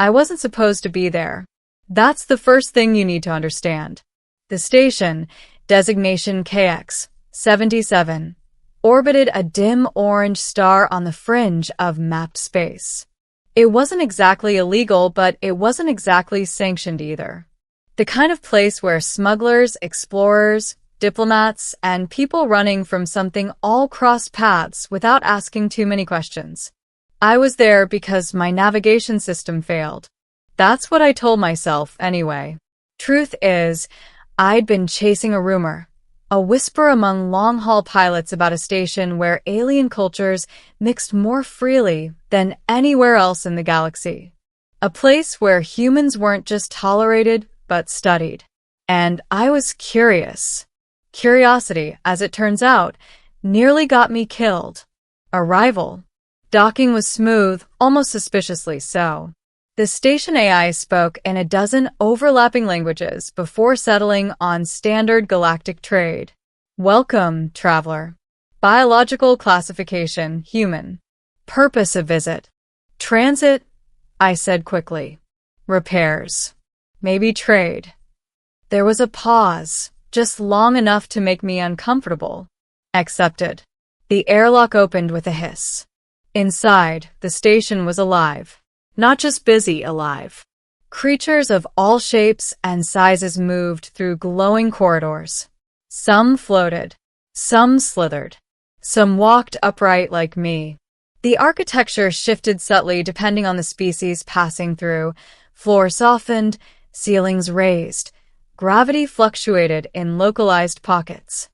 I wasn't supposed to be there. That's the first thing you need to understand. The station, designation KX-77, orbited a dim orange star on the fringe of mapped space. It wasn't exactly illegal, but it wasn't exactly sanctioned either. The kind of place where smugglers, explorers, diplomats, and people running from something all cross paths without asking too many questions. I was there because my navigation system failed. That's what I told myself anyway. Truth is, I'd been chasing a rumor, a whisper among long-haul pilots about a station where alien cultures mixed more freely than anywhere else in the galaxy. A place where humans weren't just tolerated, but studied. And I was curious. Curiosity, as it turns out, nearly got me killed. Arrival. Docking was smooth, almost suspiciously so. The station AI spoke in a dozen overlapping languages before settling on standard galactic trade. Welcome, traveler. Biological classification, human. Purpose of visit. Transit, I said quickly. Repairs. Maybe trade. There was a pause, just long enough to make me uncomfortable. Accepted. The airlock opened with a hiss. Inside, the station was alive. Not just busy, alive. Creatures of all shapes and sizes moved through glowing corridors. Some floated. Some slithered. Some walked upright like me. The architecture shifted subtly depending on the species passing through. Floor softened, ceilings raised. Gravity fluctuated in localized pockets.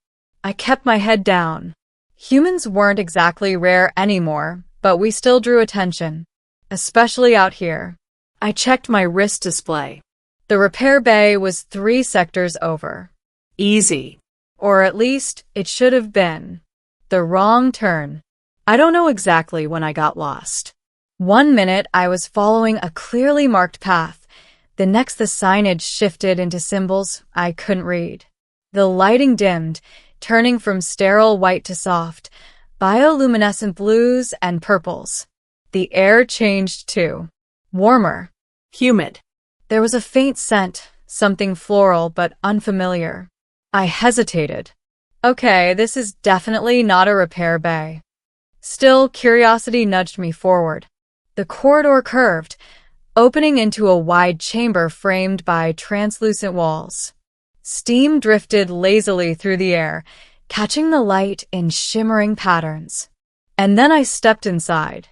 I kept my head down. Humans weren't exactly rare anymore, but we still drew attention. Especially out here. I checked my wrist display. The repair bay was 3 sectors over. Easy. Or at least, it should have been. The wrong turn. I don't know exactly when I got lost. One minute I was following a clearly marked path. The next the signage shifted into symbols I couldn't read. The lighting dimmed, turning from sterile white to soft, bioluminescent blues and purples. The air changed too. Warmer. Humid. There was a faint scent, something floral but unfamiliar. I hesitated. Okay, this is definitely not a repair bay. Still, curiosity nudged me forward. The corridor curved, opening into a wide chamber framed by translucent walls. Steam drifted lazily through the air, catching the light in shimmering patterns. And then I stepped inside.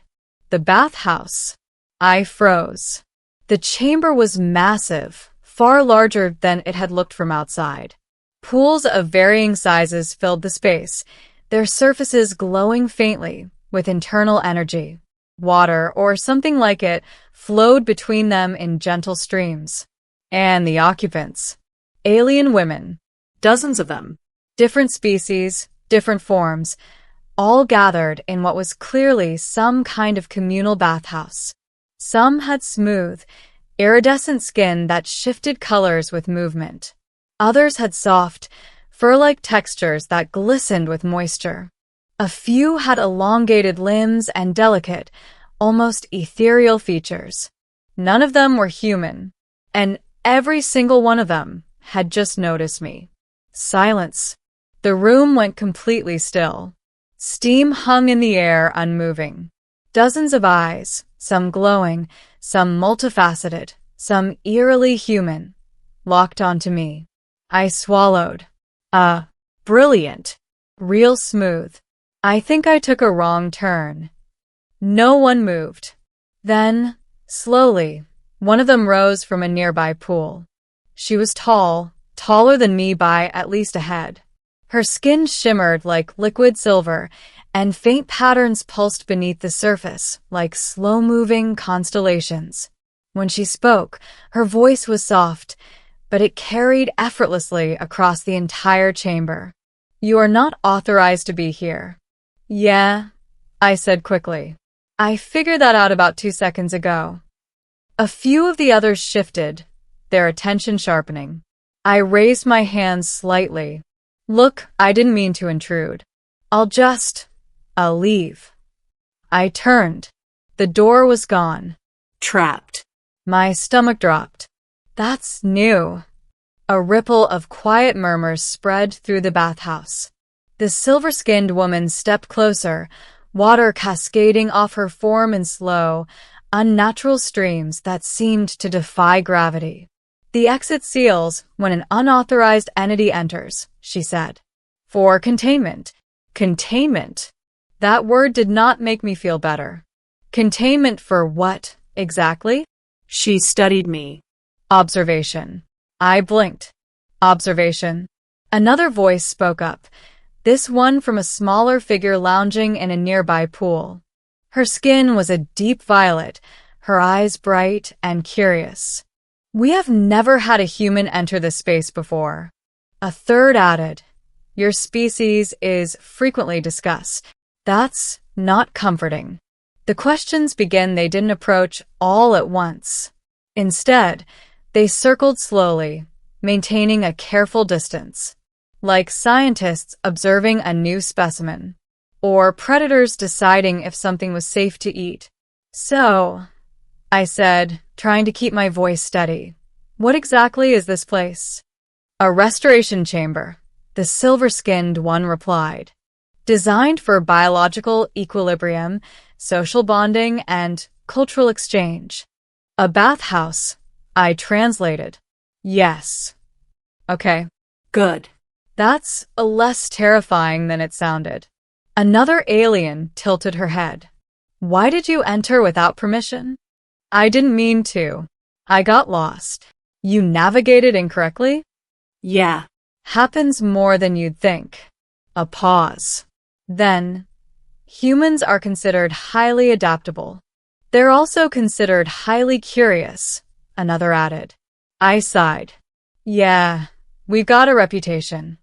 The bathhouse. I froze. The chamber was massive, far larger than it had looked from outside. Pools of varying sizes filled the space, their surfaces glowing faintly with internal energy. Water, or something like it, flowed between them in gentle streams. And the occupants. Alien women. Dozens of them. Different species, different forms, all gathered in what was clearly some kind of communal bathhouse. Some had smooth, iridescent skin that shifted colors with movement. Others had soft, fur-like textures that glistened with moisture. A few had elongated limbs and delicate, almost ethereal features. None of them were human, and every single one of them had just noticed me. Silence. The room went completely still. Steam hung in the air, unmoving. Dozens of eyes, some glowing, some multifaceted, some eerily human, locked onto me. I swallowed. Brilliant. Real smooth. I think I took a wrong turn. No one moved. Then, slowly, one of them rose from a nearby pool. She was tall, taller than me by at least a head. Her skin shimmered like liquid silver, and faint patterns pulsed beneath the surface like slow-moving constellations. When she spoke, her voice was soft, but it carried effortlessly across the entire chamber. "You are not authorized to be here." "Yeah," I said quickly. "I figured that out about 2 seconds ago." A few of the others shifted, their attention sharpening. I raised my hands slightly. "Look, I didn't mean to intrude. I'll leave." I turned. The door was gone. Trapped. My stomach dropped. That's new. A ripple of quiet murmurs spread through the bathhouse. The silver-skinned woman stepped closer, water cascading off her form in slow, unnatural streams that seemed to defy gravity. The exit seals when an unauthorized entity enters, she said. For containment. Containment. That word did not make me feel better. Containment for what, exactly? She studied me. Observation. I blinked. Observation. Another voice spoke up, this one from a smaller figure lounging in a nearby pool. Her skin was a deep violet, her eyes bright and curious. We have never had a human enter this space before. A third added, your species is frequently discussed. That's not comforting. The questions begin they didn't approach all at once. Instead, they circled slowly, maintaining a careful distance, like scientists observing a new specimen, or predators deciding if something was safe to eat. So, I said, trying to keep my voice steady, what exactly is this place? A restoration chamber, the silver-skinned one replied. Designed for biological equilibrium, social bonding, and cultural exchange. A bathhouse, I translated. Yes. Okay. Good. That's less terrifying than it sounded. Another alien tilted her head. Why did you enter without permission? I didn't mean to. I got lost. You navigated incorrectly? Yeah. Happens more than you'd think. A pause. Then, humans are considered highly adaptable. They're also considered highly curious, another added. I sighed. Yeah, we've got a reputation.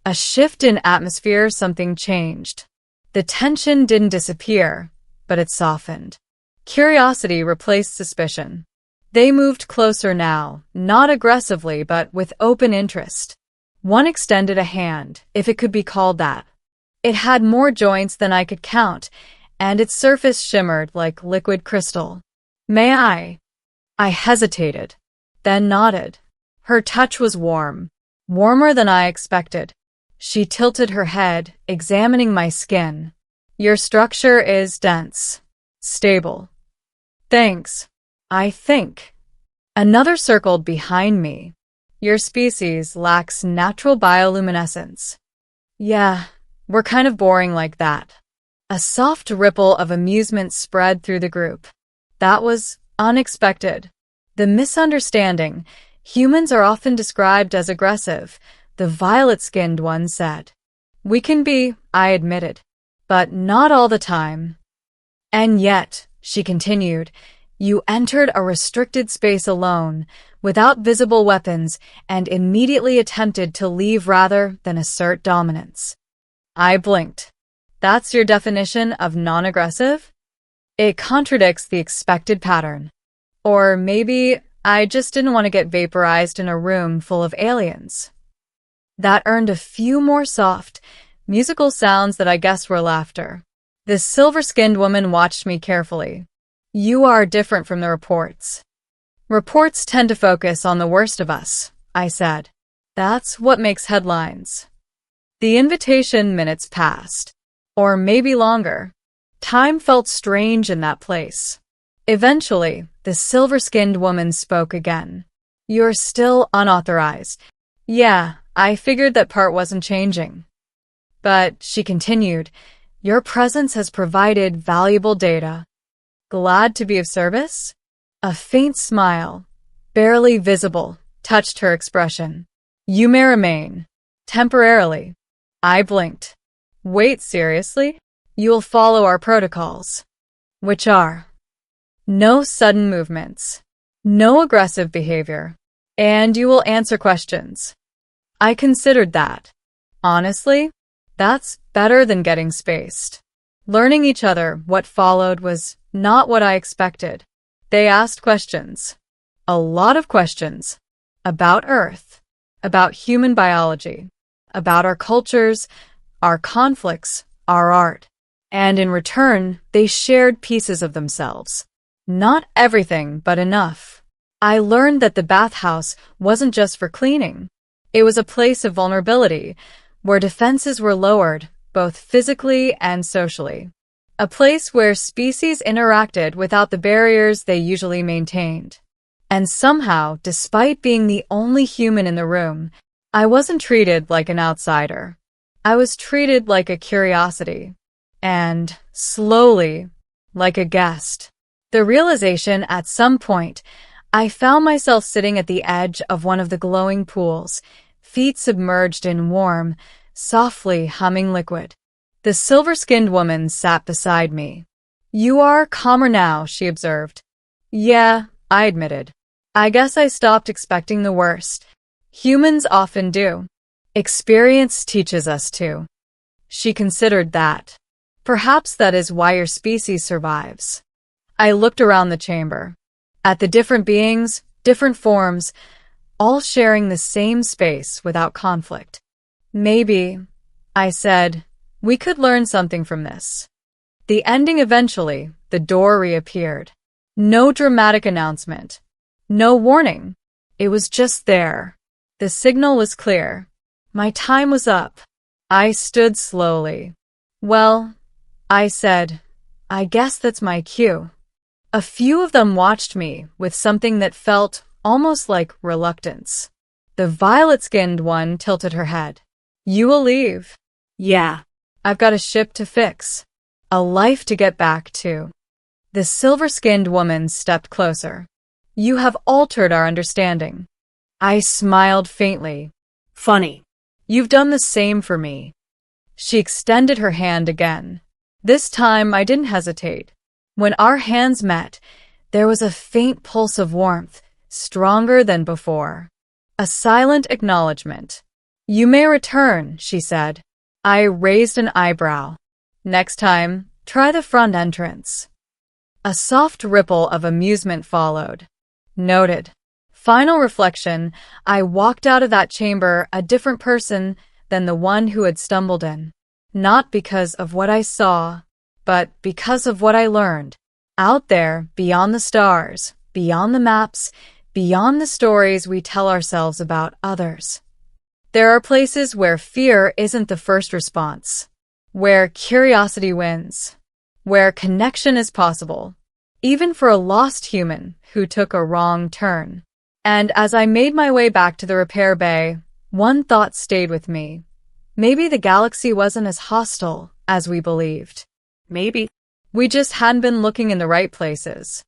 A shift in atmosphere, something changed. The tension didn't disappear, but it softened. Curiosity replaced suspicion. They moved closer now, not aggressively, but with open interest. One extended a hand, if it could be called that. It had more joints than I could count, and its surface shimmered like liquid crystal. May I? I hesitated, then nodded. Her touch was warm, warmer than I expected. She tilted her head, examining my skin. Your structure is dense, stable. Thanks. I think. Another circled behind me. Your species lacks natural bioluminescence. Yeah, we're kind of boring like that. A soft ripple of amusement spread through the group. That was unexpected. The misunderstanding. Humans are often described as aggressive, the violet-skinned one said. We can be, I admitted, but not all the time. And yet, she continued, you entered a restricted space alone, without visible weapons, and immediately attempted to leave rather than assert dominance. I blinked. That's your definition of non-aggressive? It contradicts the expected pattern. Or maybe I just didn't want to get vaporized in a room full of aliens. That earned a few more soft, musical sounds that I guess were laughter. This silver-skinned woman watched me carefully. You are different from the reports. Reports tend to focus on the worst of us, I said. That's what makes headlines. The invitation minutes passed. Or maybe longer. Time felt strange in that place. Eventually, the silver-skinned woman spoke again. You're still unauthorized. Yeah, I figured that part wasn't changing. But, she continued, your presence has provided valuable data. Glad to be of service? A faint smile, barely visible, touched her expression. You may remain. Temporarily. I blinked. Wait, seriously? You'll follow our protocols. Which are? No sudden movements. No aggressive behavior. And you will answer questions. I considered that. Honestly, that's better than getting spaced. Learning each other, what followed was not what I expected. They asked questions. A lot of questions. About Earth. About human biology. About our cultures, our conflicts, our art. And in return, they shared pieces of themselves. Not everything, but enough. I learned that the bathhouse wasn't just for cleaning. It was a place of vulnerability, where defenses were lowered, both physically and socially. A place where species interacted without the barriers they usually maintained. And somehow, despite being the only human in the room, I wasn't treated like an outsider. I was treated like a curiosity. And, slowly, like a guest. The realization at some point, I found myself sitting at the edge of one of the glowing pools, feet submerged in warm, softly humming liquid. The silver-skinned woman sat beside me. "You are calmer now," she observed. "Yeah," I admitted. "I guess I stopped expecting the worst. Humans often do. Experience teaches us to." She considered that. "Perhaps that is why your species survives." I looked around the chamber. At the different beings, different forms, all sharing the same space without conflict. "Maybe," I said, "we could learn something from this." The ending eventually, the door reappeared. No dramatic announcement. No warning. It was just there. The signal was clear. My time was up. I stood slowly. "Well," I said, "I guess that's my cue." A few of them watched me with something that felt almost like reluctance. The violet-skinned one tilted her head. "You will leave?" Yeah. "I've got a ship to fix. A life to get back to." The silver-skinned woman stepped closer. "You have altered our understanding." I smiled faintly. Funny. "You've done the same for me." She extended her hand again. This time I didn't hesitate. When our hands met, there was a faint pulse of warmth, stronger than before. A silent acknowledgement. "You may return," she said. I raised an eyebrow. "Next time, try the front entrance." A soft ripple of amusement followed. Noted. Final reflection, I walked out of that chamber a different person than the one who had stumbled in. Not because of what I saw, but because of what I learned. Out there, beyond the stars, beyond the maps, beyond the stories we tell ourselves about others. There are places where fear isn't the first response, where curiosity wins, where connection is possible, even for a lost human who took a wrong turn. And as I made my way back to the repair bay, one thought stayed with me. Maybe the galaxy wasn't as hostile as we believed. Maybe. We just hadn't been looking in the right places.